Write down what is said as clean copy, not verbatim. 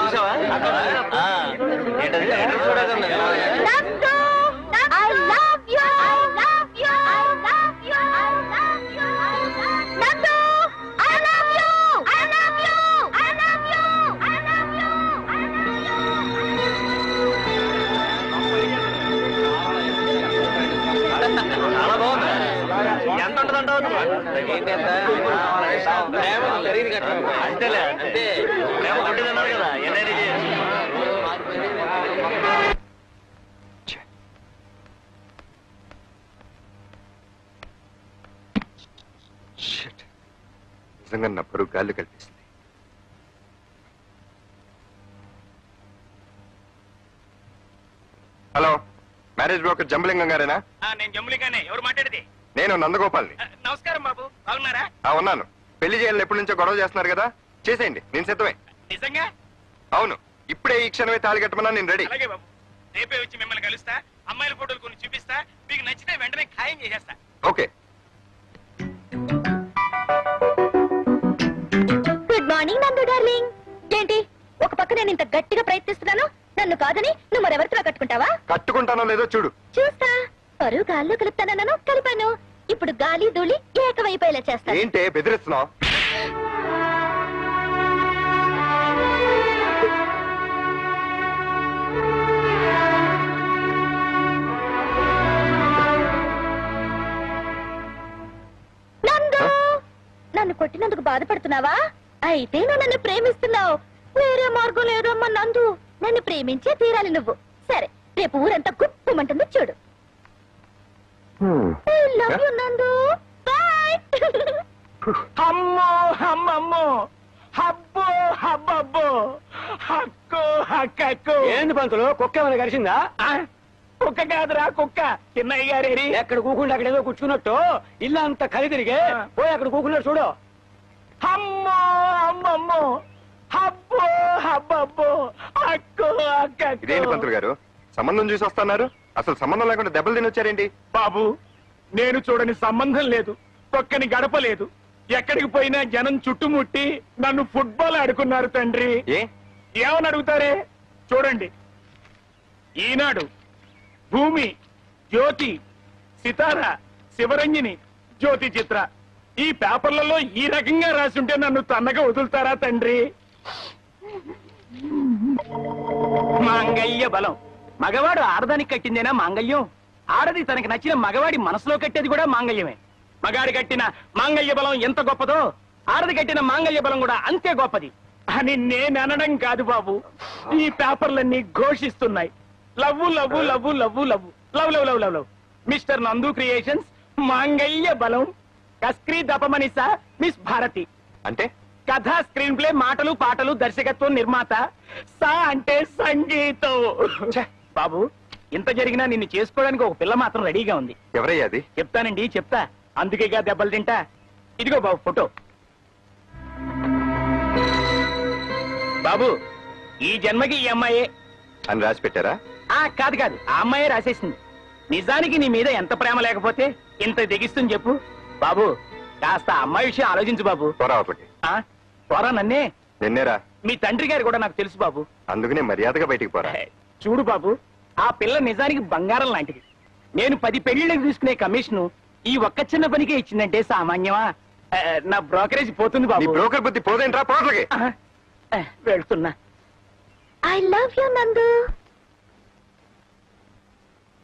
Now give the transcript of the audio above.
చూసావా ఎంత ఉంటుందంటావు అంతేలే అంతే ప్రేమ కొట్టిదన్నారు కదా ఎన్నైనా నిజంగా నా పరువు గాలి కల్పిస్తుంది. హలో, మ్యారేజ్ బ్రోకర్ జంబలింగం గారేనా? నేను జంబలింగానే. ఎవరు మాట్లాడేది? నేను నందగోపాల్ని. నమస్కారం బాబు, బాగున్నారా? ఉన్నాను. పెళ్లి చేయాలని ఎప్పటి నుంచో గొడవ చేస్తున్నారు కదా, చేసేయండి, నేను సిద్ధమే. నిజంగా? అవును, ఇప్పుడే ఈ క్షణమే తాళి కట్టమన్నా నేను రెడీ. అలాగే బాబు, రేపే వచ్చి మిమ్మల్ని కలుస్తా, అమ్మాయిల ఫోటోలు కొన్ని చూపిస్తా, మీకు నచ్చితే వెంటనే ఖాయం చేసేస్తా. ఓకే. గుడ్ మార్నింగ్ నందు డార్లింగ్. ఏంటి ఒక పక్క నేను ఇంత గట్టిగా ప్రయత్నిస్తున్నాను, నన్ను కాదని నువ్వు మరెవరితో కట్టుకుంటావా? కట్టుకుంటానో లేదో చూడు. చూస్తా. పరువు గాల్లో కలుపుతానన్నాను, కలిపాను. ఇప్పుడు గాలి ధూళి ఏకమైపోయేలా చేస్తాను. ఏంటే బెదిరిస్తున్నావు? నందు, నన్ను కొట్టినందుకు బాధపడుతున్నావా? అయితే నువ్వు నన్ను ప్రేమిస్తున్నావు. వేరే మార్గం లేదమ్మా నందు, నన్ను ప్రేమించే తీరాలి నువ్వు. సరే, రేపు ఊరంతా గుప్పమంటుంది చూడు. I love you, నందు. Bye. అమ్మో అమ్మమ్మో, హబ్బో హబ్బబ్బో, హక్కు హక్కకు. ఏంది పంతులు, కుక్క ఏమైనా కలిసిందా? కుక్క కాదురా కుక్క. చిన్నయ్య గారేరి ఎక్కడ కూకుండా అక్కడ ఏదో కూర్చున్నట్టు ఇల్లు అంతా కలి తిరిగి పోయి అక్కడ కూకున్నాడు చూడు. అమ్మో అమ్మమ్మో, హబ్బో హబ్బబ్బో, హక్కు హక్కకు. ఇదేంటి పంతులు గారు, సంబంధం చూసి వస్తున్నారు, అసలు సంబంధం లేకుండా దెబ్బలు తిని వచ్చారేంటి? బాబు, నేను చూడని సంబంధం లేదు, పక్కని గడప లేదు. ఎక్కడికి పోయినా జనం చుట్టుముట్టి నన్ను ఫుట్బాల్ ఆడుకున్నారు తండ్రి. ఏమని అడుగుతారే? చూడండి, ఈనాడు, భూమి, జ్యోతి, సితార, శివరంజని, జ్యోతి చిత్ర, ఈ పేపర్లలో ఈ రకంగా రాసుంటే నన్ను తన్నగా వదులుతారా తండ్రి? మాంగళ్య బలం. మగవాడు ఆడదానికి కట్టిందేనా మాంగళ్యం? ఆడది తనకి నచ్చిన మగవాడి మనసులో కట్టేది కూడా మాంగళ్యమే. మగాడి కట్టిన మాంగళ్య బలం ఎంత గొప్పదో, ఆడది కట్టిన మాంగళ్య బలం కూడా అంతే గొప్పది అని నేను అనడం కాదు బాబు, ఈ పేపర్లన్నీ ఘోషిస్తున్నాయి. Love love love love love love love love love love. Mister Nandu creations, Mangalya Balam, కస్క్రీ దపమనిసా miss Bharati. అంటే కథ, స్క్రీన్ ప్లే, మాటలు, పాటలు, దర్శకత్వం, నిర్మాత. సా అంటే సంగీతం. బాబు, ఇంత జరిగినా నిన్ను చేసుకోవడానికి ఒక పిల్ల మాత్రం రెడీగా ఉంది. ఎవరయ్యా అది? చెప్తానండి, చెప్తా. అందుకేగా దెబ్బలు తింటా. ఇదిగో బాబు ఫోటో. బాబు, ఈ జన్మకి ఈ అమ్మాయే అని రాసి పెట్టారా? కాదు కాదు, ఆ అమ్మాయే రాసేసింది. నిజానికి నీ మీద ఎంత ప్రేమ లేకపోతే ఇంత తెగిస్తుంది చెప్పు. బాబు, కాస్త అమ్మాయి విషయం ఆలోచించు బాబు. త్వర నన్నే? నిన్నేరా? మీ తండ్రి గారు కూడా నాకు తెలుసు బాబు. అందుకనే మర్యాదగా బయటికి పోరా. చూడు బాబు, ఆ పిల్ల నిజానికి బంగారం లాంటిది. నేను 10 పెళ్లిళ్ళకి తీసుకునే కమిషన్ ఈ ఒక్క చిన్న పనికే ఇచ్చిందంటే సామాన్యమా? నా బ్రోకరేజ్ పోతుంది బాబు. బ్రోకర్ బుద్ధి పోదేంట్రా? పోట్లకి వెళ్తున్నా. I love you, నందు.